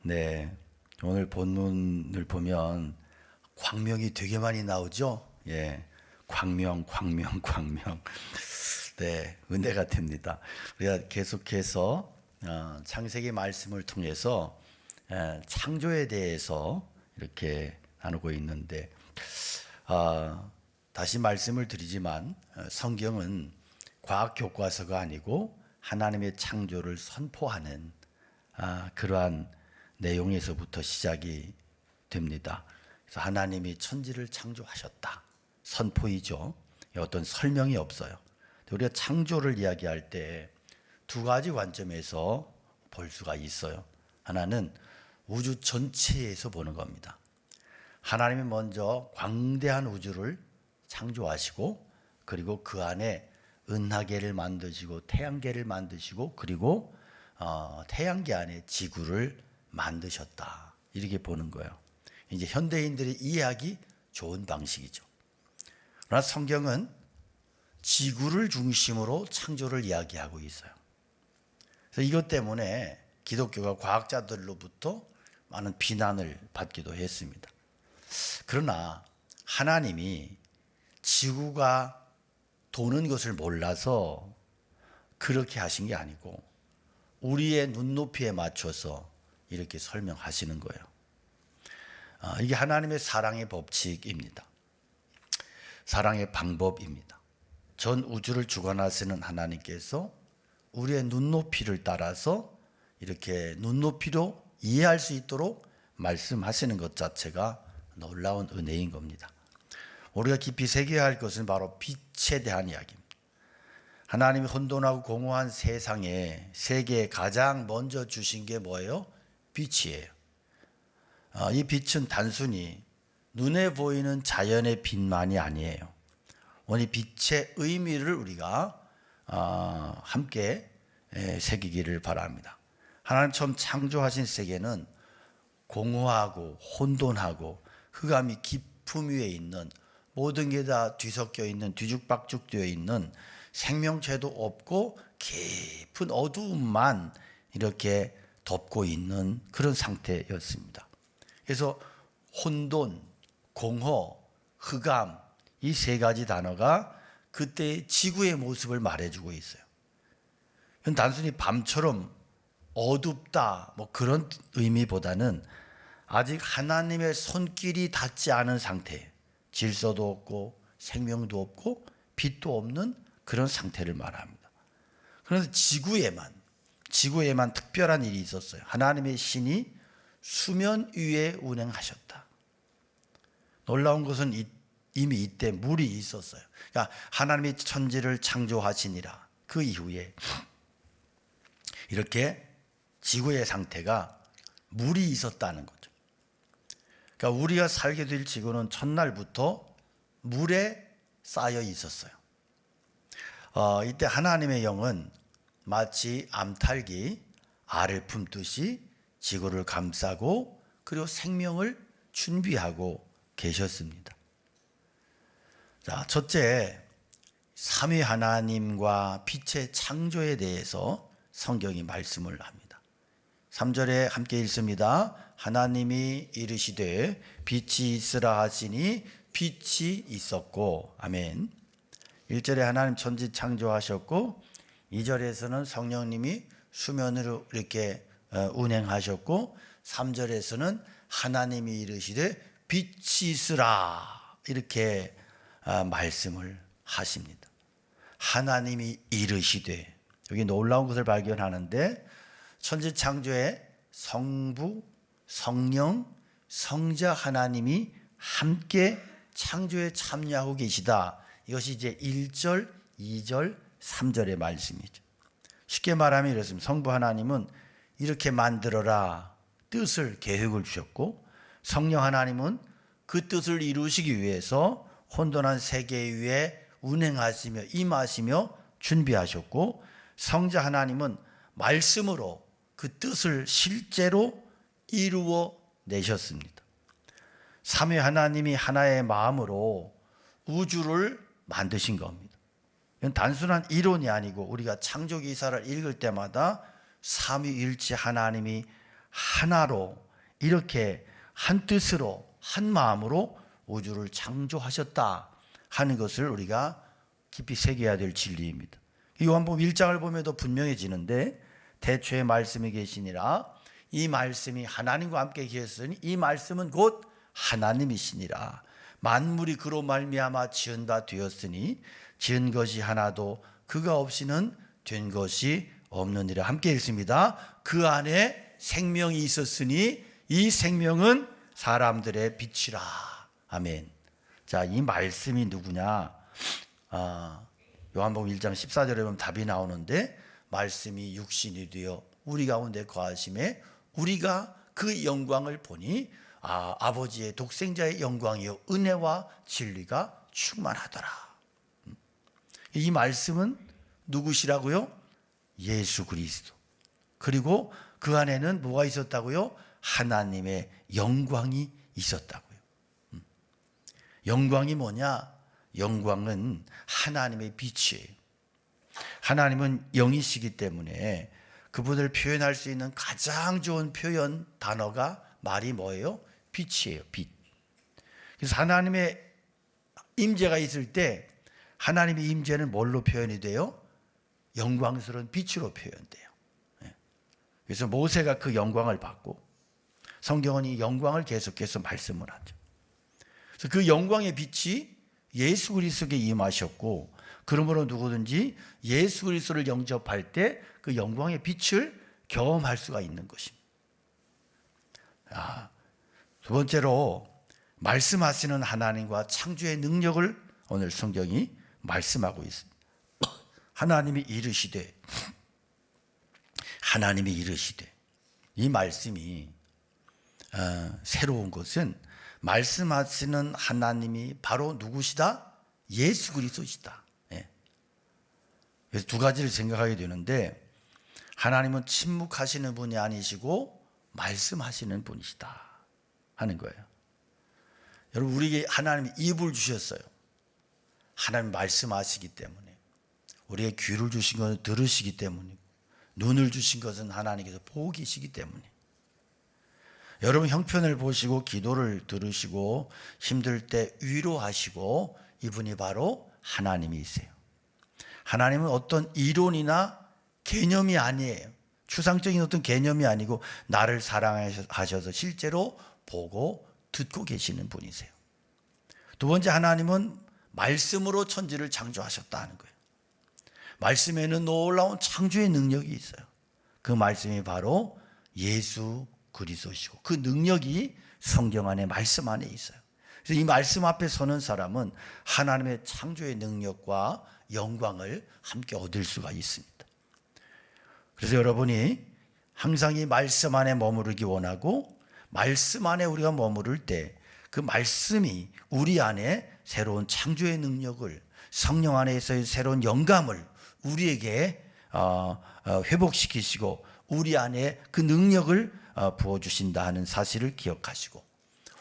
네, 오늘 본문을 보면 광명이 되게 많이 나오죠. 예, 광명. 네, 은혜가 됩니다. 우리가 계속해서 창세기 말씀을 통해서 창조에 대해서 이렇게 나누고 있는데, 다시 말씀을 드리지만 성경은 과학 교과서가 아니고 하나님의 창조를 선포하는 그러한 내용에서부터 시작이 됩니다. 그래서 하나님이 천지를 창조하셨다, 선포이죠. 어떤 설명이 없어요. 우리가 창조를 이야기할 때 두 가지 관점에서 볼 수가 있어요. 하나는 우주 전체에서 보는 겁니다. 하나님이 먼저 광대한 우주를 창조하시고, 그리고 그 안에 은하계를 만드시고 태양계를 만드시고, 그리고 태양계 안에 지구를 만드셨다, 이렇게 보는 거예요. 이제 현대인들이 이해하기 좋은 방식이죠. 그러나 성경은 지구를 중심으로 창조를 이야기하고 있어요. 그래서 이것 때문에 기독교가 과학자들로부터 많은 비난을 받기도 했습니다. 그러나 하나님이 지구가 도는 것을 몰라서 그렇게 하신 게 아니고 우리의 눈높이에 맞춰서 이렇게 설명하시는 거예요. 이게 하나님의 사랑의 법칙입니다. 사랑의 방법입니다. 전 우주를 주관하시는 하나님께서 우리의 눈높이를 따라서 이렇게 눈높이로 이해할 수 있도록 말씀하시는 것 자체가 놀라운 은혜인 겁니다. 우리가 깊이 새겨야 할 것은 바로 빛에 대한 이야기입니다. 하나님이 혼돈하고 공허한 세상에 세계에 가장 먼저 주신 게 뭐예요? 빛이에요. 이 빛은 단순히 눈에 보이는 자연의 빛만이 아니에요. 오늘 빛의 의미를 우리가 함께 새기기를 바랍니다. 하나님 처음 창조하신 세계는 공허하고 혼돈하고 흑암이 깊음 위에 있는, 모든 게 다 뒤섞여 있는, 뒤죽박죽 되어 있는, 생명체도 없고 깊은 어두움만 이렇게 덮고 있는 그런 상태였습니다. 그래서 혼돈, 공허, 흑암, 이 세 가지 단어가 그때의 지구의 모습을 말해주고 있어요. 이건 단순히 밤처럼 어둡다 뭐 그런 의미보다는 아직 하나님의 손길이 닿지 않은 상태, 질서도 없고 생명도 없고 빛도 없는 그런 상태를 말합니다. 그래서 지구에만 특별한 일이 있었어요. 하나님의 신이 수면 위에 운행하셨다. 놀라운 것은 이미 이때 물이 있었어요. 그러니까 하나님이 천지를 창조하시니라 그 이후에 이렇게 지구의 상태가 물이 있었다는 거죠. 그러니까 우리가 살게 될 지구는 첫날부터 물에 쌓여 있었어요. 이때 하나님의 영은 마치 암탉이 알을 품듯이 지구를 감싸고 그리고 생명을 준비하고 계셨습니다. 자, 첫째, 삼위 하나님과 빛의 창조에 대해서 성경이 말씀을 합니다. 3절에 함께 읽습니다. 하나님이 이르시되 빛이 있으라 하시니 빛이 있었고, 아멘. 1절에 하나님 천지 창조하셨고, 2절에서는 성령님이 수면으로 이렇게 운행하셨고, 3절에서는 하나님이 이르시되 빛이 있으라 이렇게 말씀을 하십니다. 하나님이 이르시되, 여기 놀라운 것을 발견하는데 천지 창조에 성부, 성령, 성자 하나님이 함께 창조에 참여하고 계시다. 이것이 이제 1절, 2절, 3절의 말씀이죠. 쉽게 말하면 이렇습니다. 성부 하나님은 이렇게 만들어라 뜻을, 계획을 주셨고, 성령 하나님은 그 뜻을 이루시기 위해서 혼돈한 세계 위에 운행하시며 임하시며 준비하셨고, 성자 하나님은 말씀으로 그 뜻을 실제로 이루어 내셨습니다. 삼위 하나님이 하나의 마음으로 우주를 만드신 겁니다. 이건 단순한 이론이 아니고 우리가 창조기사를 읽을 때마다 삼위일체 하나님이 하나로 이렇게 한 뜻으로 한 마음으로 우주를 창조하셨다 하는 것을 우리가 깊이 새겨야 될 진리입니다. 요한복음 1장을 보면도 분명해지는데 태초에 말씀이 계시니라 이 말씀이 하나님과 함께 계셨으니 이 말씀은 곧 하나님이시니라 만물이 그로 말미암아 지은 바 되었으니 지은 것이 하나도 그가 없이는 된 것이 없느니라. 함께 읽습니다. 그 안에 생명이 있었으니 이 생명은 사람들의 빛이라. 아멘. 자, 이 말씀이 누구냐? 요한복음 1장 14절에 보면 답이 나오는데 말씀이 육신이 되어 우리 가운데 거하심에 우리가 그 영광을 보니 아버지의 독생자의 영광이요 은혜와 진리가 충만하더라. 이 말씀은 누구시라고요? 예수 그리스도. 그리고 그 안에는 뭐가 있었다고요? 하나님의 영광이 있었다고요. 영광이 뭐냐? 영광은 하나님의 빛이에요. 하나님은 영이시기 때문에 그분을 표현할 수 있는 가장 좋은 표현 단어가 말이 뭐예요? 빛이에요. 빛. 그래서 하나님의 임재가 있을 때 하나님의 임재는 뭘로 표현이 돼요? 영광스러운 빛으로 표현돼요. 그래서 모세가 그 영광을 받고 성경은 이 영광을 계속해서 말씀을 하죠. 그래서 그 영광의 빛이 예수 그리스도에게 임하셨고 그러므로 누구든지 예수 그리스도를 영접할 때 그 영광의 빛을 경험할 수가 있는 것입니다. 두 번째로 말씀하시는 하나님과 창조의 능력을 오늘 성경이 말씀하고 있습니다. 하나님이 이르시되 이 말씀이 새로운 것은 말씀하시는 하나님이 바로 누구시다? 예수 그리스도시다. 그래서 두 가지를 생각하게 되는데 하나님은 침묵하시는 분이 아니시고 말씀하시는 분이시다 하는 거예요. 여러분 우리에게 하나님이 입을 주셨어요. 하나님 말씀하시기 때문에 우리에게 귀를 주신 것은 들으시기 때문이고 눈을 주신 것은 하나님께서 보고 계시기 때문에 여러분 형편을 보시고 기도를 들으시고 힘들 때 위로하시고 이분이 바로 하나님이세요. 하나님은 어떤 이론이나 개념이 아니에요. 추상적인 어떤 개념이 아니고 나를 사랑하셔서 실제로 보고 듣고 계시는 분이세요. 두 번째 하나님은 말씀으로 천지를 창조하셨다는 거예요. 말씀에는 놀라운 창조의 능력이 있어요. 그 말씀이 바로 예수 그리스도시고 그 능력이 성경 안에 말씀 안에 있어요. 그래서 이 말씀 앞에 서는 사람은 하나님의 창조의 능력과 영광을 함께 얻을 수가 있습니다. 그래서 여러분이 항상 이 말씀 안에 머무르기 원하고 말씀 안에 우리가 머무를 때 그 말씀이 우리 안에 새로운 창조의 능력을 성령 안에서의 새로운 영감을 우리에게 회복시키시고 우리 안에 그 능력을 부어주신다 하는 사실을 기억하시고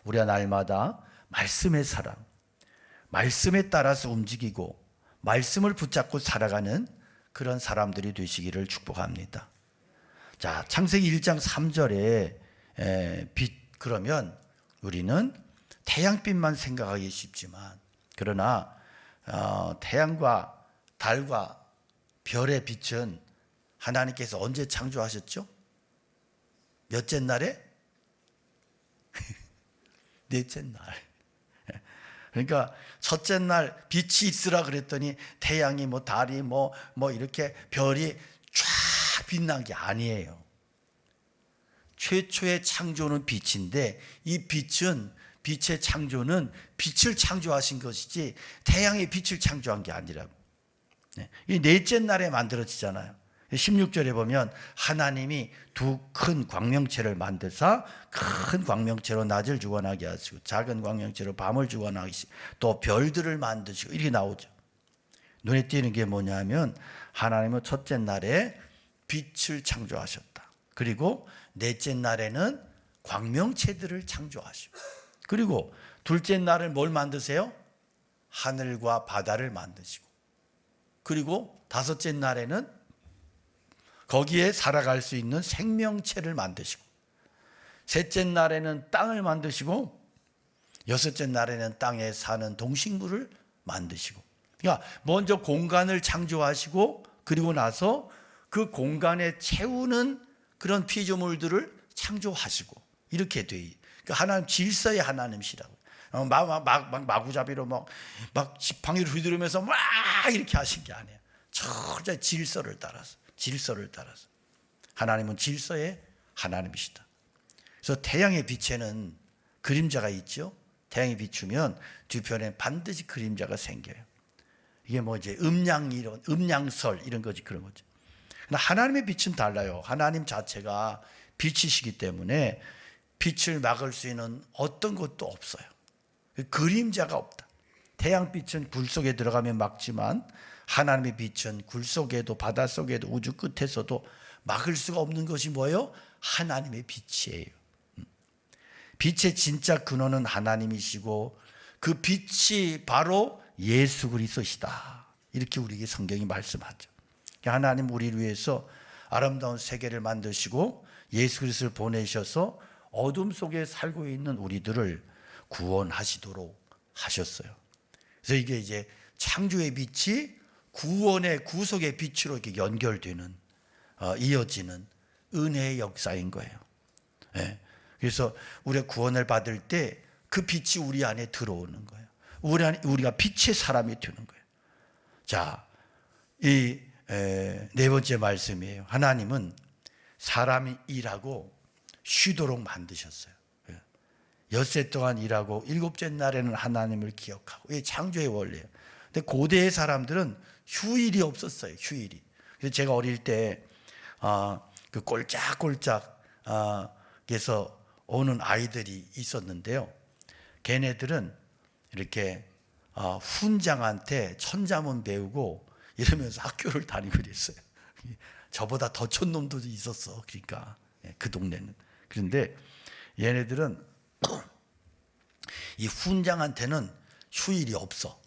우리가 날마다 말씀의 사람, 말씀에 따라서 움직이고 말씀을 붙잡고 살아가는 그런 사람들이 되시기를 축복합니다. 자, 창세기 1장 3절에 빛 그러면 우리는 태양빛만 생각하기 쉽지만 그러나 태양과 달과 별의 빛은 하나님께서 언제 창조하셨죠? 몇째 날에? 넷째 날. 그러니까 첫째 날 빛이 있으라 그랬더니 태양이 달이 이렇게 별이 쫙 빛난 게 아니에요. 최초의 창조는 빛인데 이 빛의 창조는 빛을 창조하신 것이지 태양의 빛을 창조한 게 아니라고. 이 넷째 날에 만들어지잖아요. 16절에 보면 하나님이 두 큰 광명체를 만드사 큰 광명체로 낮을 주관하게 하시고 작은 광명체로 밤을 주관하게 하시고 또 별들을 만드시고 이렇게 나오죠. 눈에 띄는 게 뭐냐면 하나님은 첫째 날에 빛을 창조하셨다. 그리고 넷째 날에는 광명체들을 창조하시고 그리고 둘째 날은 뭘 만드세요? 하늘과 바다를 만드시고 그리고 다섯째 날에는 거기에 살아갈 수 있는 생명체를 만드시고 셋째 날에는 땅을 만드시고 여섯째 날에는 땅에 사는 동식물을 만드시고, 그러니까 먼저 공간을 창조하시고 그리고 나서 그 공간에 채우는 그런 피조물들을 창조하시고 이렇게 돼. 그러니까 하나님 질서의 하나님이시라고. 마구잡이로 막 지팡이를 휘두르면서 막 이렇게 하신 게 아니에요. 철저히 질서를 따라서 하나님은 질서의 하나님이시다. 그래서 태양의 빛에는 그림자가 있죠. 태양이 비추면 뒤편에 반드시 그림자가 생겨요. 이게 뭐 이제 음양이론, 음양설 이런 거지, 그런 거죠. 그러나 하나님의 빛은 달라요. 하나님 자체가 빛이시기 때문에 빛을 막을 수 있는 어떤 것도 없어요. 그림자가 없다. 태양빛은 굴 속에 들어가면 막지만 하나님의 빛은 굴 속에도 바다 속에도 우주 끝에서도 막을 수가 없는 것이 뭐예요? 하나님의 빛이에요. 빛의 진짜 근원은 하나님이시고 그 빛이 바로 예수 그리스도시다. 이렇게 우리에게 성경이 말씀하죠. 하나님 우리를 위해서 아름다운 세계를 만드시고 예수 그리스도를 보내셔서 어둠 속에 살고 있는 우리들을 구원하시도록 하셨어요. 그래서 이게 이제 창조의 빛이 구원의 구속의 빛으로 이렇게 연결되는 이어지는 은혜의 역사인 거예요. 네. 그래서 우리가 구원을 받을 때 그 빛이 우리 안에 들어오는 거예요. 우리가 빛의 사람이 되는 거예요. 자, 이 네 번째 말씀이에요. 하나님은 사람이 일하고 쉬도록 만드셨어요. 엿새 동안 일하고 일곱째 날에는 하나님을 기억하고, 이게 창조의 원리예요. 근데 고대의 사람들은 휴일이 없었어요. 휴일이. 그래서 제가 어릴 때 그 꼴짝꼴짝 에서 오는 아이들이 있었는데요. 걔네들은 이렇게 훈장한테 천자문 배우고 이러면서 학교를 다니고 그랬어요. 저보다 더 촌 놈도 있었어. 그러니까 그 동네는. 그런데 얘네들은 이 훈장한테는 휴일이 없어.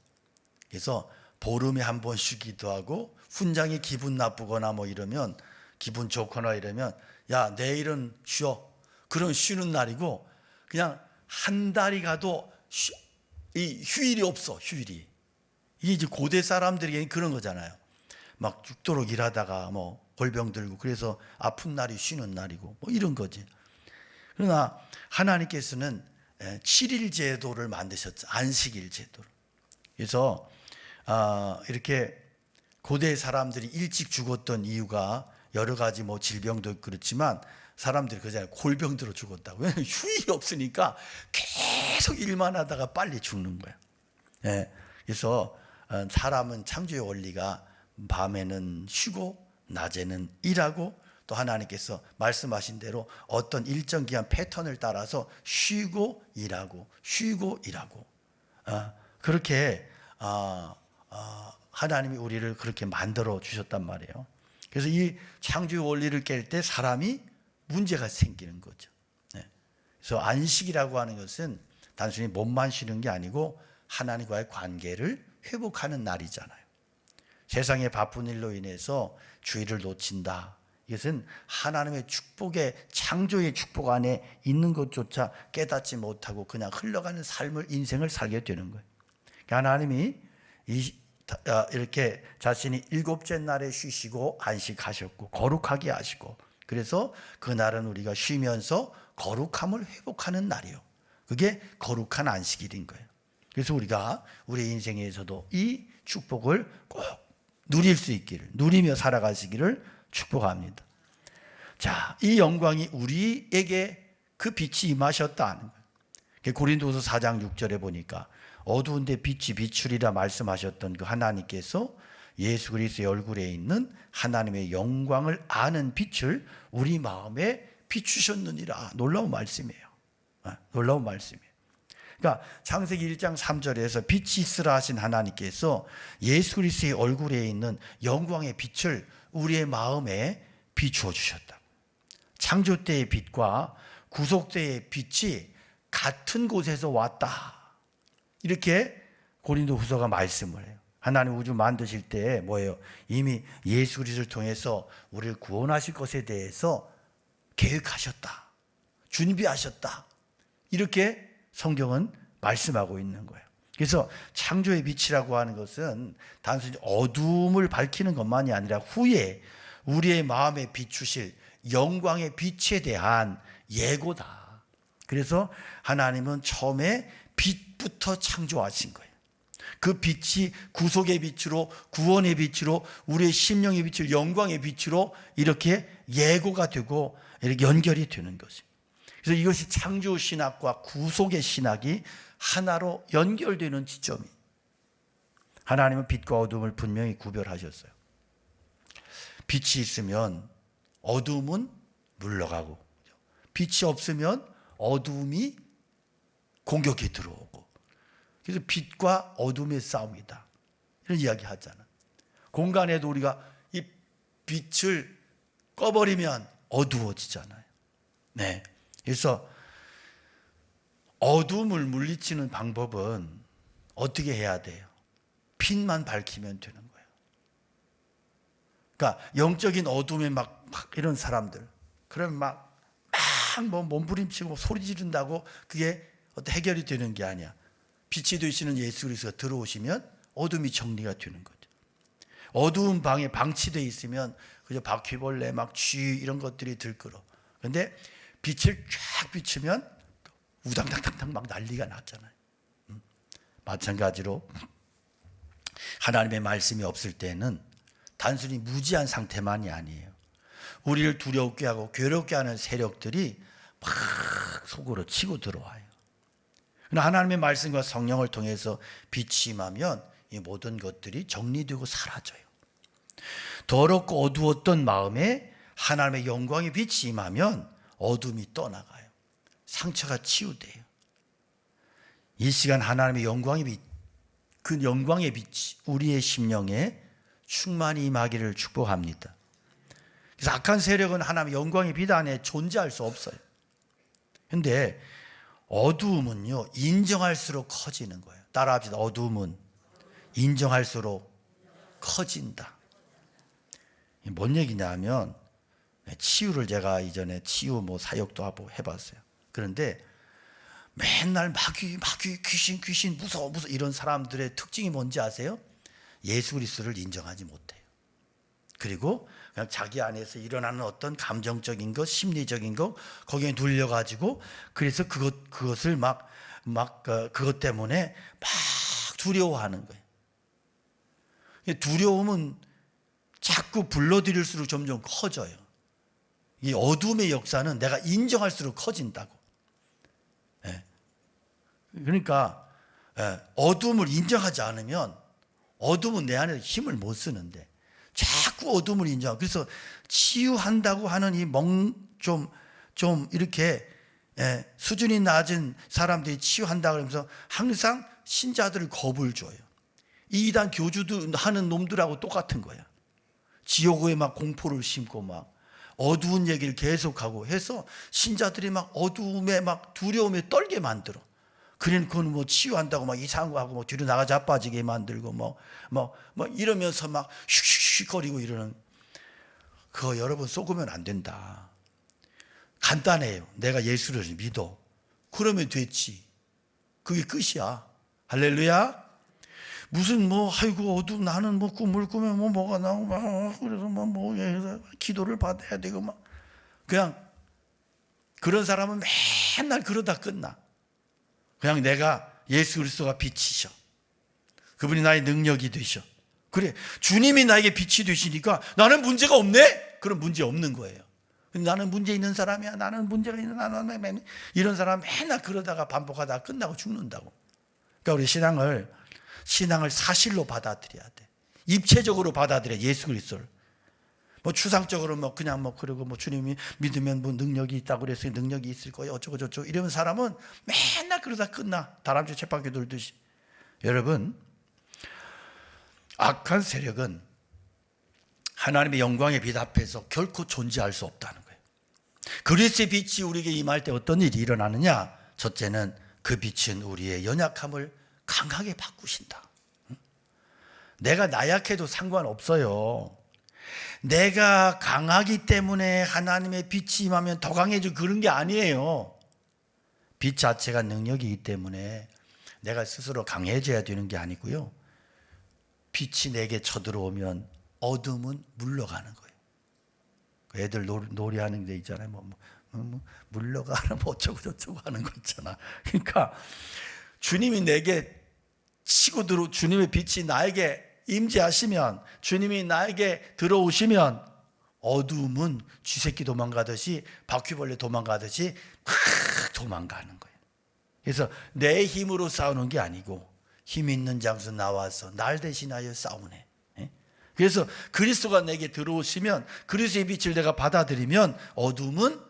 그래서 보름에 한 번 쉬기도 하고, 훈장이 기분 나쁘거나 뭐 이러면, 기분 좋거나 이러면, 야, 내일은 쉬어. 그런 쉬는 날이고, 그냥 한 달이 가도 이 휴일이 없어. 휴일이. 이게 이제 고대 사람들에게는 그런 거잖아요. 막 죽도록 일하다가 뭐 골병 들고 그래서 아픈 날이 쉬는 날이고 뭐 이런 거지. 그러나 하나님께서는 7일 제도를 만드셨죠. 안식일 제도를. 그래서 이렇게 고대 사람들이 일찍 죽었던 이유가 여러 가지 뭐 질병도 그렇지만 사람들이 그잖아요. 골병들어 죽었다고. 왜냐하면 휴일이 없으니까 계속 일만 하다가 빨리 죽는 거야. 네. 그래서 사람은 창조의 원리가 밤에는 쉬고 낮에는 일하고, 또 하나님께서 말씀하신 대로 어떤 일정 기한 패턴을 따라서 쉬고 일하고 쉬고 일하고 그렇게 하나님이 우리를 그렇게 만들어 주셨단 말이에요. 그래서 이 창조의 원리를 깰 때 사람이 문제가 생기는 거죠. 네. 그래서 안식이라고 하는 것은 단순히 몸만 쉬는 게 아니고 하나님과의 관계를 회복하는 날이잖아요. 세상의 바쁜 일로 인해서 주일을 놓친다. 이것은 하나님의 축복의, 창조의 축복 안에 있는 것조차 깨닫지 못하고 그냥 흘러가는 삶을, 인생을 살게 되는 거예요. 하나님이 이렇게 자신이 일곱째 날에 쉬시고 안식하셨고 거룩하게 하시고, 그래서 그날은 우리가 쉬면서 거룩함을 회복하는 날이요. 그게 거룩한 안식일인 거예요. 그래서 우리가 우리 인생에서도 이 축복을 꼭 누릴 수 있기를, 누리며 살아가시기를 축복합니다. 자, 이 영광이 우리에게 그 빛이 임하셨다는 거예요. 고린도서 4장 6절에 보니까 어두운데 빛이 비추리라 말씀하셨던 그 하나님께서 예수 그리스도의 얼굴에 있는 하나님의 영광을 아는 빛을 우리 마음에 비추셨느니라. 놀라운 말씀이에요. 놀라운 말씀이에요. 그러니까 창세기 1장 3절에서 빛이 있으라 하신 하나님께서 예수 그리스도의 얼굴에 있는 영광의 빛을 우리의 마음에 비추어 주셨다. 창조 때의 빛과 구속 때의 빛이 같은 곳에서 왔다. 이렇게 고린도 후서가 말씀을 해요. 하나님 우주 만드실 때 뭐예요? 이미 예수 그리스도를 통해서 우리를 구원하실 것에 대해서 계획하셨다. 준비하셨다. 이렇게 성경은 말씀하고 있는 거예요. 그래서 창조의 빛이라고 하는 것은 단순히 어둠을 밝히는 것만이 아니라 후에 우리의 마음에 비추실 영광의 빛에 대한 예고다. 그래서 하나님은 처음에 빛부터 창조하신 거예요. 그 빛이 구속의 빛으로, 구원의 빛으로, 우리의 심령의 빛을 영광의 빛으로 이렇게 예고가 되고 이렇게 연결이 되는 것입니다. 그래서 이것이 창조 신학과 구속의 신학이 하나로 연결되는 지점이, 하나님은 빛과 어둠을 분명히 구별하셨어요. 빛이 있으면 어둠은 물러가고, 빛이 없으면 어둠이 공격해 들어오고, 그래서 빛과 어둠의 싸움이다, 이런 이야기 하잖아. 공간에도 우리가 이 빛을 꺼버리면 어두워지잖아요. 네. 그래서 어둠을 물리치는 방법은 어떻게 해야 돼요? 빛만 밝히면 되는 거예요. 그러니까 영적인 어둠에 막 이런 사람들, 그러면 막 뭐 몸부림치고 소리 지른다고 그게 어떤 해결이 되는 게 아니야. 빛이 되시는 예수 그리스도가 들어오시면 어둠이 정리가 되는 거죠. 어두운 방에 방치되어 있으면 그저 바퀴벌레, 막 쥐 이런 것들이 들끓어. 그런데 빛을 쫙 비추면 우당탕탕탕 막 난리가 났잖아요. 마찬가지로 하나님의 말씀이 없을 때는 단순히 무지한 상태만이 아니에요. 우리를 두렵게 하고 괴롭게 하는 세력들이 막 속으로 치고 들어와요. 그러나 하나님의 말씀과 성령을 통해서 빛이 임하면 이 모든 것들이 정리되고 사라져요. 더럽고 어두웠던 마음에 하나님의 영광의 빛이 임하면 어둠이 떠나가요. 상처가 치유돼요. 이 시간 하나님의 영광의 빛, 그 영광의 빛이 우리의 심령에 충만히 임하기를 축복합니다. 그래서 악한 세력은 하나님의 영광의 빛 안에 존재할 수 없어요. 그런데 어두움은요, 인정할수록 커지는 거예요. 따라합시다. 어두움은 인정할수록 커진다. 뭔 얘기냐면, 치유를 제가 이전에 치유 사역도 하고 해봤어요. 그런데 맨날 마귀 귀신 무서워 이런 사람들의 특징이 뭔지 아세요? 예수 그리스도를 인정하지 못해요. 그리고 그냥 자기 안에서 일어나는 어떤 감정적인 것, 심리적인 것 거기에 눌려가지고, 그래서 그것을 그것 때문에 막 두려워하는 거예요. 두려움은 자꾸 불러들일수록 점점 커져요. 이 어둠의 역사는 내가 인정할수록 커진다고. 그러니까 어둠을 인정하지 않으면 어둠은 내 안에 힘을 못 쓰는데 자꾸 어둠을 인정하고, 그래서 치유한다고 하는 이 좀 이렇게 수준이 낮은 사람들이 치유한다 그러면서 항상 신자들을 겁을 줘요. 이 이단 교주도 하는 놈들하고 똑같은 거야. 지옥에 막 공포를 심고 막 어두운 얘기를 계속하고 해서 신자들이 막 어두움에 막 두려움에 떨게 만들어. 그건 치유한다고 막 이상한 거 하고 뒤로 나가 자빠지게 만들고 이러면서 막 슉슉슉거리고 이러는, 그거 여러분 속으면 안 된다. 간단해요. 내가 예수를 믿어. 그러면 됐지. 그게 끝이야. 할렐루야. 무슨 아이고 어두운, 나는 꿈을 꾸면 뭐가 나오고 그래서 기도를 받아야 되고 그냥 그런 사람은 맨날 그러다 끝나. 그냥 내가 예수 그리스도가 빛이셔. 그분이 나의 능력이 되셔. 그래, 주님이 나에게 빛이 되시니까 나는 문제가 없네? 그럼 문제 없는 거예요. 나는 문제 있는 사람이야. 나는 문제가 있는 사람. 이런 사람 맨날 그러다가 반복하다가 끝나고 죽는다고. 그러니까 우리 신앙을 사실로 받아들여야 돼. 입체적으로 받아들여. 예수 그리스도를. 추상적으로 그냥 그러고 주님이 믿으면 능력이 있다고 그래서 능력이 있을 거예요. 어쩌고 저쩌고 이러면 사람은 맨날 그러다 끝나. 다람쥐 쳇바퀴 돌듯이. 여러분, 악한 세력은 하나님의 영광의 빛 앞에서 결코 존재할 수 없다는 거예요. 그리스도의 빛이 우리에게 임할 때 어떤 일이 일어나느냐? 첫째는 그 빛은 우리의 연약함을 강하게 바꾸신다. 내가 나약해도 상관없어요. 내가 강하기 때문에 하나님의 빛이 임하면 더 강해지고 그런 게 아니에요. 빛 자체가 능력이기 때문에 내가 스스로 강해져야 되는 게 아니고요. 빛이 내게 쳐들어오면 어둠은 물러가는 거예요. 애들 놀이하는 데 있잖아요. 물러가라 뭐 어쩌고 저쩌고 하는 거 있잖아. 그러니까 주님이 내게 치고 들어, 주님의 빛이 나에게 임재하시면, 주님이 나에게 들어오시면 어두움은 쥐새끼 도망가듯이, 바퀴벌레 도망가듯이 막 도망가는 거예요. 그래서 내 힘으로 싸우는 게 아니고 힘 있는 장소 나와서 날 대신하여 싸우네. 그래서 그리스도가 내게 들어오시면, 그리스도의 빛을 내가 받아들이면 어둠은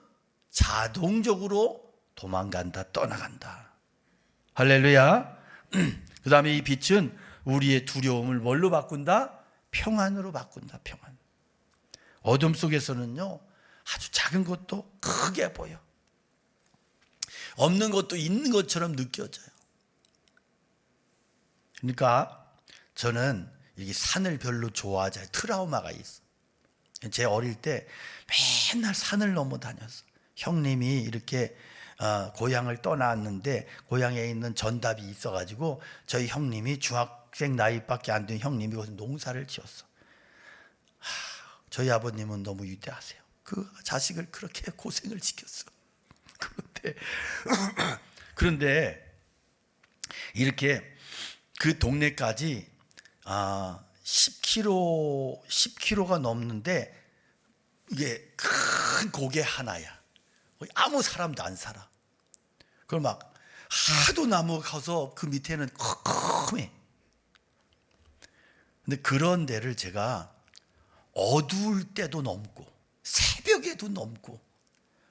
자동적으로 도망간다, 떠나간다. 할렐루야. 그 다음에 이 빛은 우리의 두려움을 뭘로 바꾼다? 평안으로 바꾼다. 평안. 어둠 속에서는요, 아주 작은 것도 크게 보여. 없는 것도 있는 것처럼 느껴져요. 그러니까 저는 이게 산을 별로 좋아하지 않아요. 트라우마가 있어. 제 어릴 때 맨날 산을 넘어 다녔어. 형님이 이렇게 고향을 떠났는데 고향에 있는 전답이 있어가지고 저희 형님이 중학생 나이밖에 안 된 형님이 거기서 농사를 지었어. 저희 아버님은 너무 위대하세요. 그 자식을 그렇게 고생을 시켰어. 그런데 이렇게 그 동네까지 10km가 넘는데 이게 큰 고개 하나야. 아무 사람도 안 살아. 그걸 막 하도 나무가 커서 그 밑에는 컴컴해. 근데 그런 데를 제가 어두울 때도 넘고 새벽에도 넘고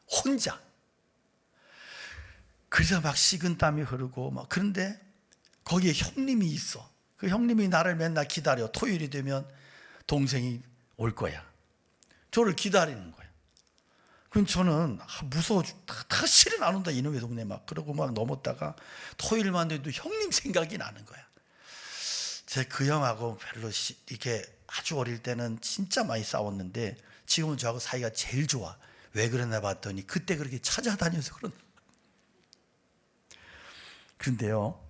혼자, 그래서 막 식은땀이 흐르고 막, 그런데 거기에 형님이 있어. 그 형님이 나를 맨날 기다려. 토요일이 되면 동생이 올 거야. 저를 기다리는 거야. 그럼 저는 무서워, 다 실은 안 온다 이놈의 동네 막 그러고 막 넘었다가 토요일만 돼도 형님 생각이 나는 거야. 제 그 형하고 별로 이렇게 아주 어릴 때는 진짜 많이 싸웠는데 지금은 저하고 사이가 제일 좋아. 왜 그러나 봤더니 그때 그렇게 찾아다녀서 그런다. 그런데요,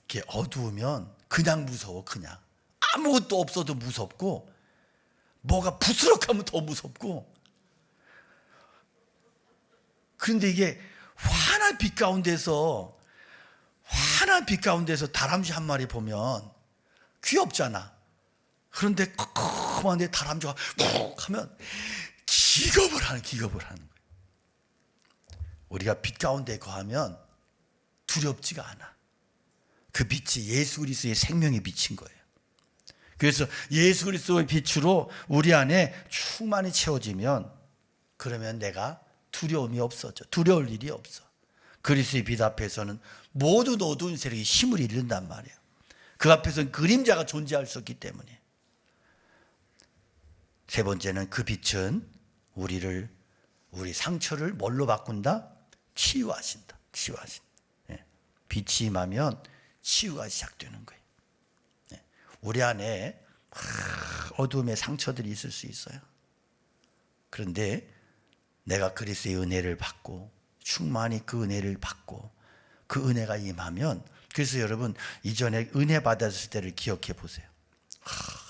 이렇게 어두우면 그냥 무서워. 그냥 아무것도 없어도 무섭고, 뭐가 부스럭하면 더 무섭고. 그런데 이게 환한 빛 가운데서 다람쥐 한 마리 보면 귀엽잖아. 그런데 컴컴한데 다람쥐가 푹 하면 기겁을 하는 거예요. 우리가 빛 가운데 거하면 두렵지가 않아. 그 빛이 예수 그리스도의 생명의 빛인 거예요. 그래서 예수 그리스도의 빛으로 우리 안에 충만히 채워지면, 그러면 내가 두려움이 없어져. 두려울 일이 없어. 그리스도의 빛 앞에서는 모든 어두운 세력이 힘을 잃는단 말이에요. 그 앞에서는 그림자가 존재할 수 없기 때문에. 세 번째는 그 빛은 우리 상처를 뭘로 바꾼다? 치유하신다. 빛이 임하면 치유가 시작되는 거예요. 우리 안에 어두움의 상처들이 있을 수 있어요. 그런데 내가 그리스도의 은혜를 받고 충만히 그 은혜를 받고 그 은혜가 임하면, 그래서 여러분 이전에 은혜 받았을 때를 기억해 보세요.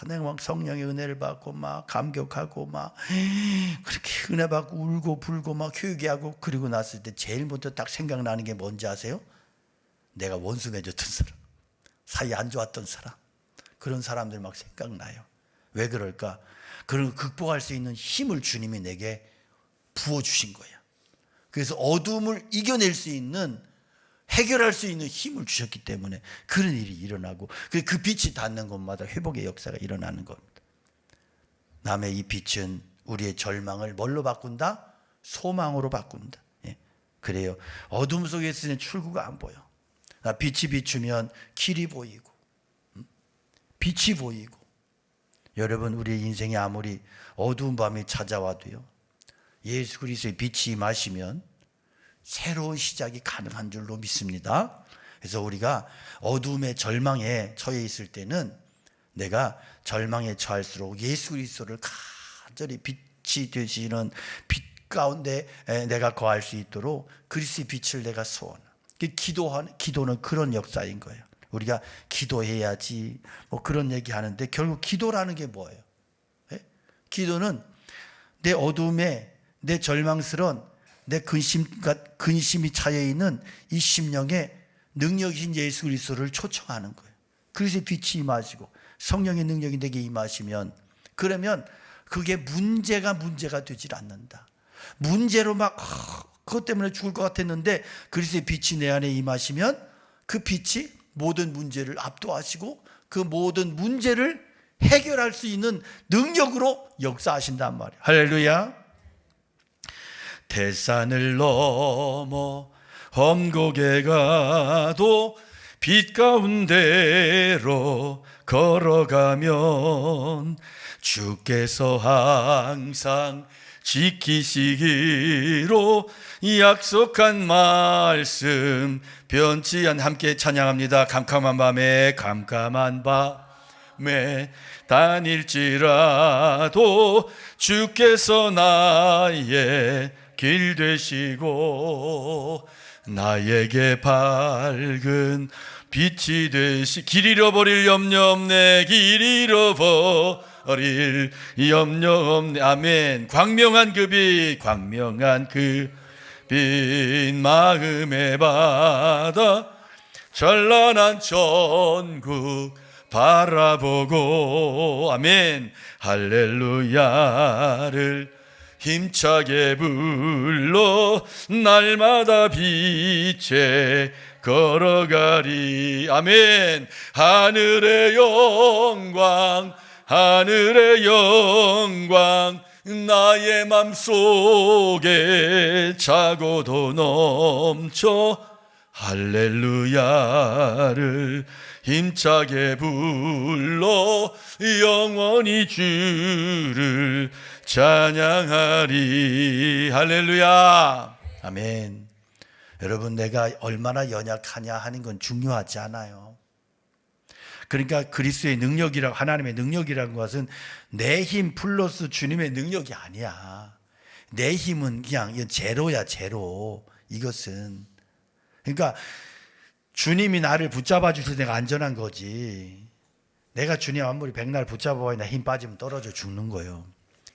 내가 막 성령의 은혜를 받고 막 감격하고 막 그렇게 은혜 받고 울고 불고 막 회개하고, 그리고 났을 때 제일 먼저 딱 생각나는 게 뭔지 아세요? 내가 원수 맺었던 사람, 사이 안 좋았던 사람, 그런 사람들 막 생각나요. 왜 그럴까? 그걸 극복할 수 있는 힘을 주님이 내게 부어주신 거예요. 그래서 어둠을 이겨낼 수 있는, 해결할 수 있는 힘을 주셨기 때문에 그런 일이 일어나고, 그 빛이 닿는 곳마다 회복의 역사가 일어나는 겁니다. 남의 이 빛은 우리의 절망을 뭘로 바꾼다? 소망으로 바꾼다. 그래요. 어둠 속에 있으면 출구가 안 보여. 빛이 비추면 길이 보이고, 빛이 보이고. 여러분, 우리의 인생이 아무리 어두운 밤이 찾아와도요, 예수 그리스도의 빛이 임하시면 새로운 시작이 가능한 줄로 믿습니다. 그래서 우리가 어두움의 절망에 처해 있을 때는 내가 절망에 처할수록 예수 그리스도를 간절히 빛이 되시는 빛 가운데 내가 거할 수 있도록 그리스도의 빛을 내가 소원. 기도는 그런 역사인 거예요. 우리가 기도해야지 뭐 그런 얘기하는데 결국 기도라는 게 뭐예요? 기도는 내 어둠에 내 절망스러운 내 근심이 차여 있는 이 심령에 능력이신 예수 그리스도를 초청하는 거예요. 그래서 빛이 임하시고 성령의 능력이 내게 임하시면 그러면 그게 문제가 되질 않는다. 문제로 막 그것 때문에 죽을 것 같았는데 그리스도의 빛이 내 안에 임하시면 그 빛이 모든 문제를 압도하시고 그 모든 문제를 해결할 수 있는 능력으로 역사하신단 말이에요. 할렐루야. 대산을 넘어 험곡에 가도 빛 가운데로 걸어가면 주께서 항상 지키시기로 약속한 말씀 변치 않 함께 찬양합니다. 캄캄한 밤에 다닐지라도 주께서 나의 길 되시고 나에게 밝은 빛이 되시 길 잃어버릴 염려 없네 길 잃어버릴 염려 없네 아멘. 광명한 그 빛 마음의 바다 찬란한 천국 바라보고 아멘. 할렐루야를 힘차게 불러 날마다 빛에 걸어가리 아멘. 하늘의 영광 나의 맘속에 차고도 넘쳐 할렐루야를 힘차게 불러 영원히 주를 찬양하리. 할렐루야. 아멘. 여러분, 내가 얼마나 연약하냐 하는 건 중요하지 않아요. 그러니까 그리스도의 능력이라고, 하나님의 능력이라는 것은 내 힘 플러스 주님의 능력이 아니야. 내 힘은 그냥 제로야, 제로. 이것은 그러니까 주님이 나를 붙잡아 주셔서 내가 안전한 거지. 내가 주님 아무리 백날 붙잡아봐야 나 힘 빠지면 떨어져 죽는 거예요.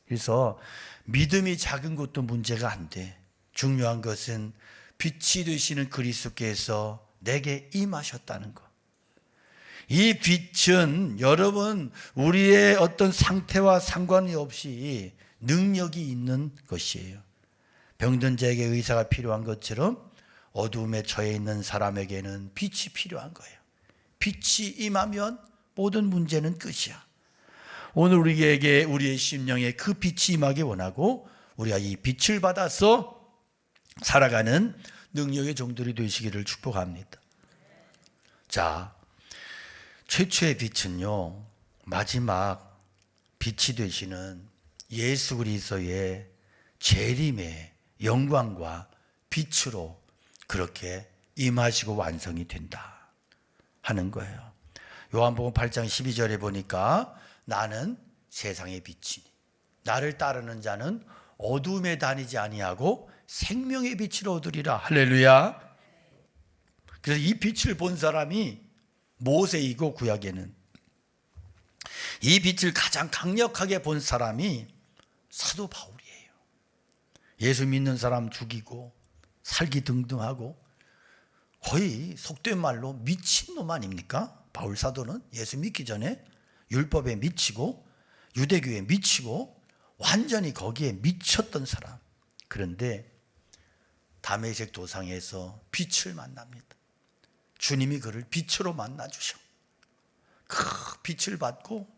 그래서 믿음이 작은 것도 문제가 안 돼. 중요한 것은 빛이 되시는 그리스도께서 내게 임하셨다는 것. 이 빛은 여러분 우리의 어떤 상태와 상관이 없이 능력이 있는 것이에요. 병든 자에게 의사가 필요한 것처럼 어두움에 처해 있는 사람에게는 빛이 필요한 거예요. 빛이 임하면 모든 문제는 끝이야. 오늘 우리에게 우리의 심령에 그 빛이 임하기 원하고 우리가 이 빛을 받아서 살아가는 능력의 종들이 되시기를 축복합니다. 자, 최초의 빛은요, 마지막 빛이 되시는 예수 그리스도의 재림의 영광과 빛으로 그렇게 임하시고 완성이 된다 하는 거예요. 요한복음 8장 12절에 보니까 나는 세상의 빛이니 나를 따르는 자는 어두움에 다니지 아니하고 생명의 빛을 얻으리라. 할렐루야. 그래서 이 빛을 본 사람이 모세이고 구약에는 이 빛을 가장 강력하게 본 사람이 사도 바울이에요. 예수 믿는 사람 죽이고 살기 등등하고 거의 속된 말로 미친놈 아닙니까? 바울 사도는 예수 믿기 전에 율법에 미치고 유대교에 미치고 완전히 거기에 미쳤던 사람. 그런데 다메섹 도상에서 빛을 만납니다. 주님이 그를 빛으로 만나주셔. 그 빛을 받고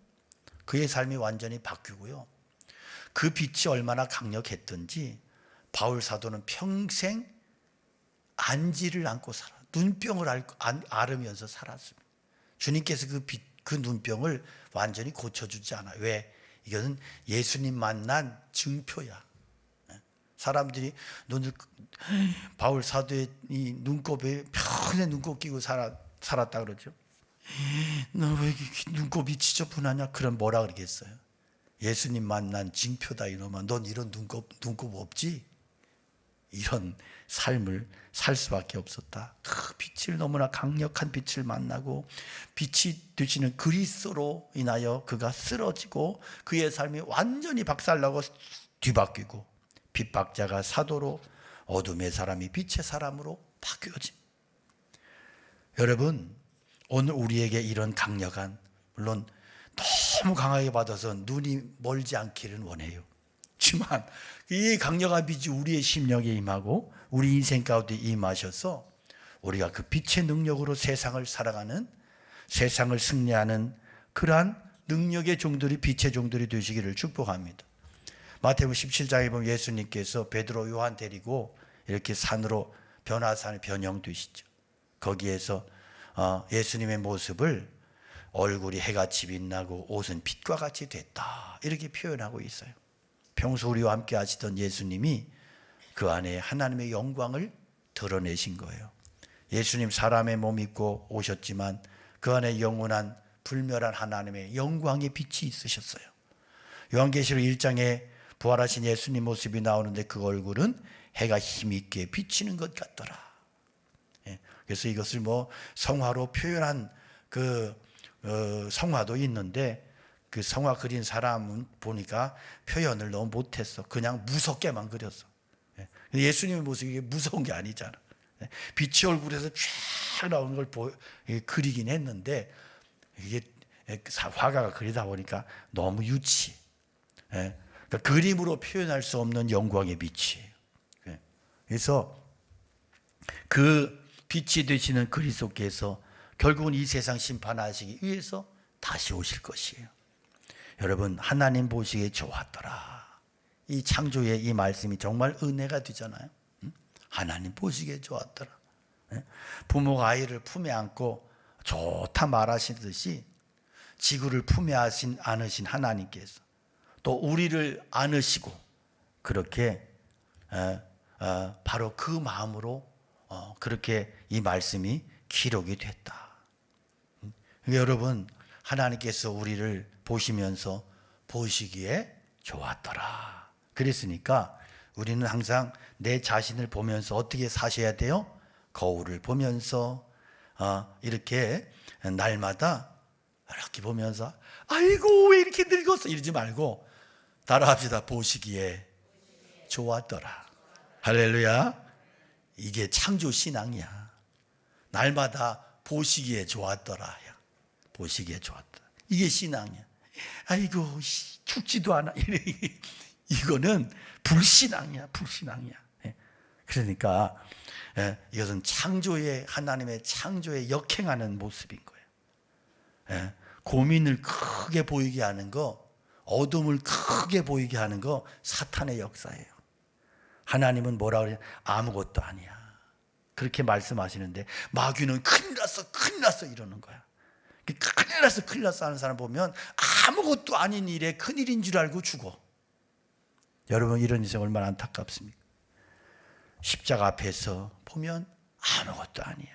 그의 삶이 완전히 바뀌고요. 그 빛이 얼마나 강력했던지 바울 사도는 평생 안지를 안고 살아. 눈병을 앓으면서 살았습니다. 주님께서 그 눈병을 완전히 고쳐주지 않아요. 왜? 이것은 예수님 만난 증표야. 사람들이 바울 사도의 이 눈곱에 평생 눈곱 끼고 살았다 그러죠. 너 왜 눈곱이 지저분하냐? 그럼 뭐라 그러겠어요? 예수님 만난 징표다 이놈아. 넌 이런 눈곱 없지? 이런 삶을 살 수밖에 없었다. 그 빛을, 너무나 강력한 빛을 만나고 빛이 되시는 그리스도로 인하여 그가 쓰러지고 그의 삶이 완전히 박살나고 뒤바뀌고 빛박자가 사도로, 어둠의 사람이 빛의 사람으로 바뀌어짐. 여러분, 오늘 우리에게 이런 강력한, 물론 너무 강하게 받아서 눈이 멀지 않기를 원해요. 지만 이 강력한 빛이 우리의 심령에 임하고 우리 인생 가운데 임하셔서 우리가 그 빛의 능력으로 세상을 살아가는, 세상을 승리하는 그러한 능력의 종들이, 빛의 종들이 되시기를 축복합니다. 마태복음 17장에 보면 예수님께서 베드로, 요한 데리고 이렇게 산으로, 변화산에 변형되시죠. 거기에서 예수님의 모습을, 얼굴이 해같이 빛나고 옷은 빛과 같이 됐다, 이렇게 표현하고 있어요. 평소 우리와 함께 하시던 예수님이 그 안에 하나님의 영광을 드러내신 거예요. 예수님 사람의 몸 입고 오셨지만 그 안에 영원한 불멸한 하나님의 영광의 빛이 있으셨어요. 요한계시록 1장에 부활하신 예수님 모습이 나오는데 그 얼굴은 해가 힘있게 비치는 것 같더라. 그래서 이것을 뭐 성화로 표현한 그 성화도 있는데, 그 성화 그린 사람은 보니까 표현을 너무 못했어. 그냥 무섭게만 그렸어. 예수님의 모습이 무서운 게 아니잖아. 빛이 얼굴에서 쫙 나오는 걸 그리긴 했는데, 이게 화가가 그리다 보니까 너무 유치해. 그러니까 그림으로 표현할 수 없는 영광의 빛이에요. 그래서 그 빛이 되시는 그리스도께서 결국은 이 세상 심판하시기 위해서 다시 오실 것이에요. 여러분, 하나님 보시기에 좋았더라. 이 창조의 이 말씀이 정말 은혜가 되잖아요. 하나님 보시기에 좋았더라. 부모가 아이를 품에 안고 좋다 말하시듯이 지구를 품에 안으신 하나님께서 또 우리를 안으시고, 그렇게 바로 그 마음으로 그렇게 이 말씀이 기록이 됐다. 여러분, 하나님께서 우리를 보시면서 보시기에 좋았더라. 그랬으니까 우리는 항상 내 자신을 보면서 어떻게 사셔야 돼요? 거울을 보면서 이렇게 날마다 이렇게 보면서 아이고 왜 이렇게 늙었어 이러지 말고 따라합시다. 보시기에 좋았더라. 할렐루야. 이게 창조 신앙이야. 날마다 보시기에 좋았더라. 보시기에 좋았더라. 이게 신앙이야. 아이고 죽지도 않아. 이거는 불신앙이야. 불신앙이야. 그러니까 이것은 창조의, 하나님의 창조에 역행하는 모습인 거예요. 고민을 크게 보이게 하는 거, 어둠을 크게 보이게 하는 거 사탄의 역사예요. 하나님은 뭐라 그래요? 아무것도 아니야. 그렇게 말씀하시는데 마귀는 큰일 났어, 큰일 났어 이러는 거야. 큰일 났어, 큰일 났어 하는 사람 보면 아무것도 아닌 일에 큰일인 줄 알고 죽어. 여러분, 이런 인생 얼마나 안타깝습니까? 십자가 앞에서 보면 아무것도 아니야.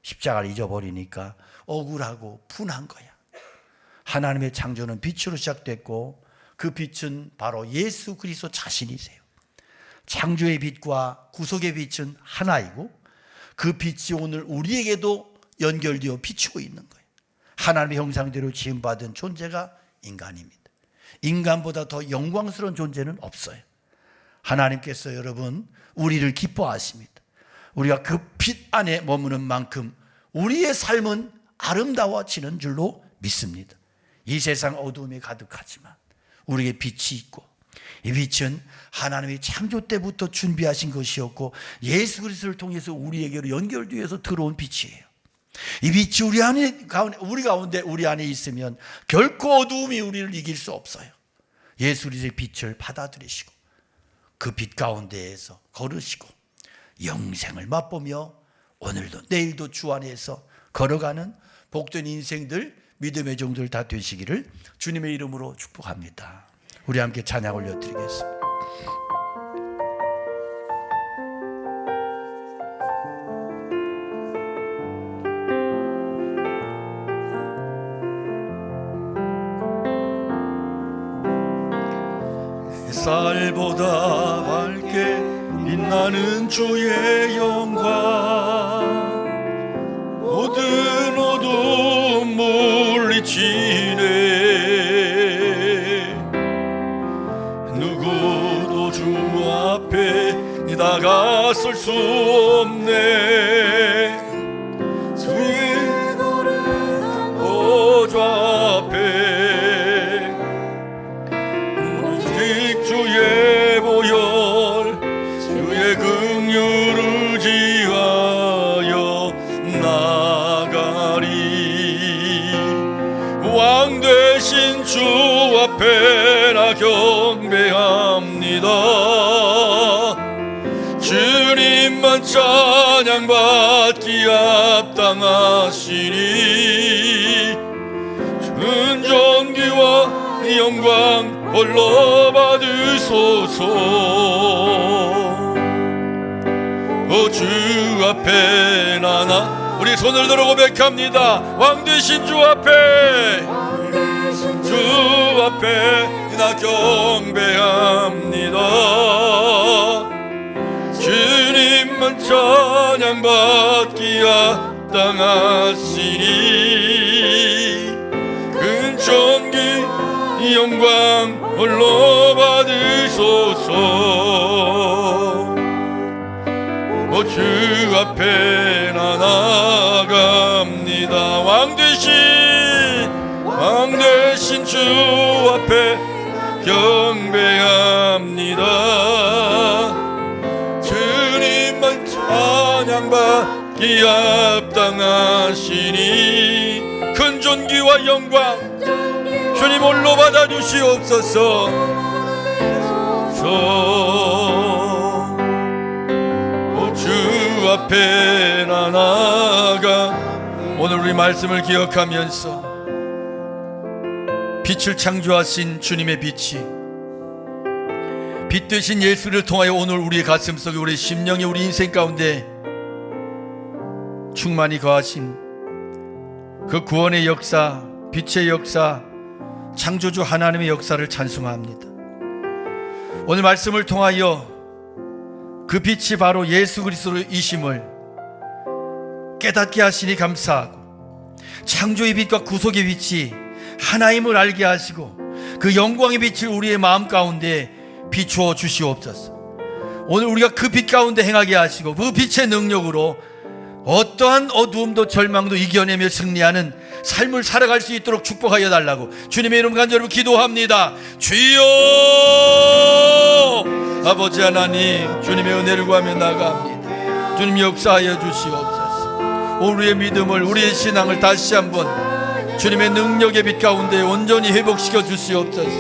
십자가를 잊어버리니까 억울하고 분한 거야. 하나님의 창조는 빛으로 시작됐고 그 빛은 바로 예수 그리스도 자신이세요. 창조의 빛과 구속의 빛은 하나이고 그 빛이 오늘 우리에게도 연결되어 비추고 있는 거예요. 하나님의 형상대로 지음받은 존재가 인간입니다. 인간보다 더 영광스러운 존재는 없어요. 하나님께서 여러분 우리를 기뻐하십니다. 우리가 그 빛 안에 머무는 만큼 우리의 삶은 아름다워지는 줄로 믿습니다. 이 세상 어두움이 가득하지만 우리에게 빛이 있고, 이 빛은 하나님이 창조 때부터 준비하신 것이었고 예수 그리스도를 통해서 우리에게로 연결되어서 들어온 빛이에요. 이 빛이 우리 안에 있으면 결코 어두움이 우리를 이길 수 없어요. 예수 그리스도의 빛을 받아들이시고 그 빛 가운데에서 걸으시고 영생을 맛보며 오늘도 내일도 주 안에서 걸어가는 복된 인생들, 믿음의 종들 다 되시기를 주님의 이름으로 축복합니다. 우리 함께 찬양 올려드리겠습니다. 햇살보다 밝게 빛나는 주의 영광. 모든 어두움 물리치네. 누구도 주 앞에 다가설 수 없네. 주의 보좌 앞에 오직 주의 보혈, 주의 긍휼을 지하여 나가리. 왕 되신 주 앞에 나 경배합니다. 주님만 찬양받기 합당하시니 존귀와 영광 홀로 받으소서. 주 앞에 나나 우리 손을 들어 고백합니다. 왕 되신 주 앞에, 주 앞에 나 경배합니다. 주님만 찬양받기 합당하시니 큰 존귀 영광 홀로 받으소서. 주 앞에 나 나갑니다. 왕 되신 주 앞에 경배합니다. 주님만 찬양받기 합당하시니 큰 존귀와 영광 주님 홀로 받아주시옵소서. 주 앞에 나 나가. 오늘 우리 말씀을 기억하면서 빛을 창조하신 주님의 빛이, 빛 되신 예수를 통하여 오늘 우리의 가슴 속에, 우리 심령에, 우리 인생 가운데 충만히 거하신 그 구원의 역사, 빛의 역사, 창조주 하나님의 역사를 찬송합니다. 오늘 말씀을 통하여 그 빛이 바로 예수 그리스도이심을 깨닫게 하시니 감사하고, 창조의 빛과 구속의 빛이 하나임을 알게 하시고 그 영광의 빛을 우리의 마음 가운데 비추어 주시옵소서. 오늘 우리가 그 빛 가운데 행하게 하시고 그 빛의 능력으로 어떠한 어두움도 절망도 이겨내며 승리하는 삶을 살아갈 수 있도록 축복하여 달라고 주님의 이름 간절히 기도합니다. 주여, 아버지 하나님, 주님의 은혜를 구하며 나아갑니다. 주님 역사하여 주시옵소서. 우리의 믿음을, 우리의 신앙을 다시 한번 주님의 능력의 빛 가운데 온전히 회복시켜 주시옵소서.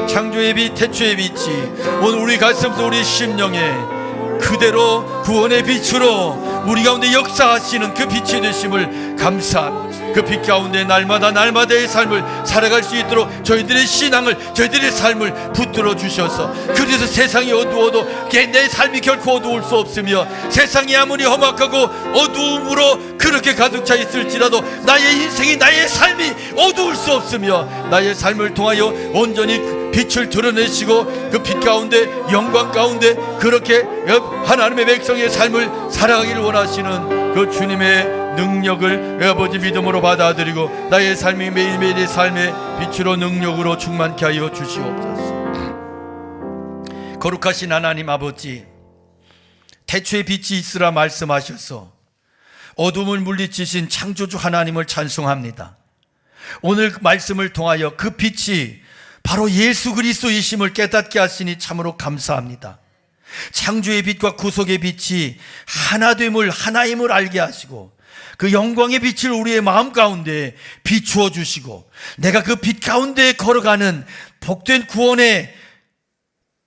창조의 빛, 태초의 빛이 오늘 우리 가슴 속, 우리 심령에 그대로 구원의 빛으로 우리 가운데 역사하시는 그 빛이 되심을 감사합니다. 그 빛 가운데 날마다의 삶을 살아갈 수 있도록 저희들의 신앙을, 저희들의 삶을 붙들어 주셔서, 그래서 세상이 어두워도 내 삶이 결코 어두울 수 없으며, 세상이 아무리 험악하고 어두움으로 그렇게 가득 차 있을지라도 나의 인생이, 나의 삶이 어두울 수 없으며, 나의 삶을 통하여 온전히 빛을 드러내시고 그 빛 가운데, 영광 가운데 그렇게 하나님의 백성의 삶을 살아가기를 원하시는 그 주님의 능력을 아버지 믿음으로 받아들이고 나의 삶이 매일매일의 삶의 빛으로, 능력으로 충만케 하여 주시옵소서. 거룩하신 하나님 아버지, 태초에 빛이 있으라 말씀하셔서 어둠을 물리치신 창조주 하나님을 찬송합니다. 오늘 말씀을 통하여 그 빛이 바로 예수 그리스도이심을 깨닫게 하시니 참으로 감사합니다. 창조의 빛과 구속의 빛이 하나됨을, 하나임을 알게 하시고 그 영광의 빛을 우리의 마음 가운데 비추어 주시고 내가 그 빛 가운데 걸어가는 복된 구원의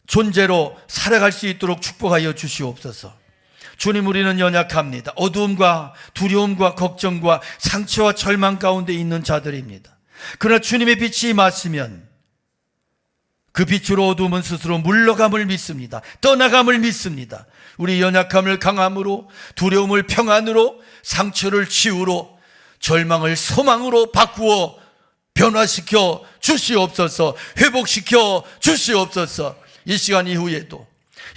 존재로 살아갈 수 있도록 축복하여 주시옵소서. 주님, 우리는 연약합니다. 어두움과 두려움과 걱정과 상처와 절망 가운데 있는 자들입니다. 그러나 주님의 빛이 임하시면 그 빛으로 어두움은 스스로 물러감을 믿습니다. 떠나감을 믿습니다. 우리 연약함을 강함으로, 두려움을 평안으로, 상처를 치유로, 절망을 소망으로 바꾸어 변화시켜 주시옵소서. 회복시켜 주시옵소서. 이 시간 이후에도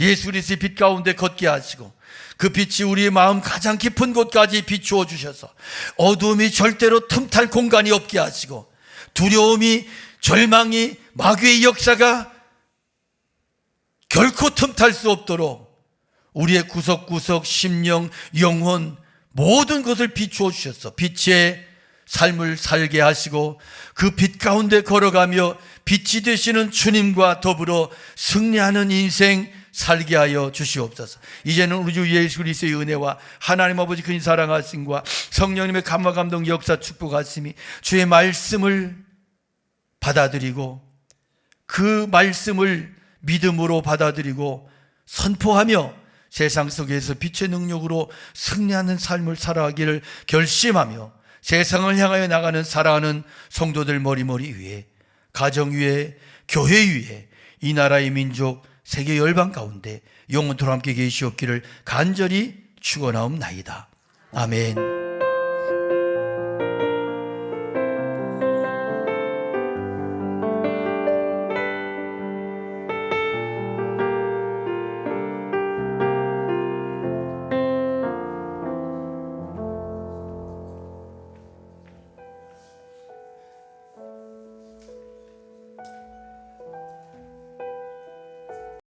예수 그리스도의 빛 가운데 걷게 하시고 그 빛이 우리의 마음 가장 깊은 곳까지 비추어 주셔서 어둠이 절대로 틈탈 공간이 없게 하시고 두려움이, 절망이, 마귀의 역사가 결코 틈탈 수 없도록 우리의 구석구석, 심령, 영혼 모든 것을 비추어 주셔서 빛의 삶을 살게 하시고 그 빛 가운데 걸어가며 빛이 되시는 주님과 더불어 승리하는 인생 살게 하여 주시옵소서. 이제는 우리 주 예수 그리스도의 은혜와 하나님 아버지 그 사랑하심과 성령님의 감화 감동 역사 축복하심이 주의 말씀을 받아들이고 그 말씀을 믿음으로 받아들이고 선포하며 세상 속에서 빛의 능력으로 승리하는 삶을 살아가기를 결심하며 세상을 향하여 나가는 살아가는 성도들 머리머리 위에, 가정 위에, 교회 위에, 이 나라의 민족 세계 열방 가운데 영원토록 함께 계시옵기를 간절히 축원하옵나이다. 아멘.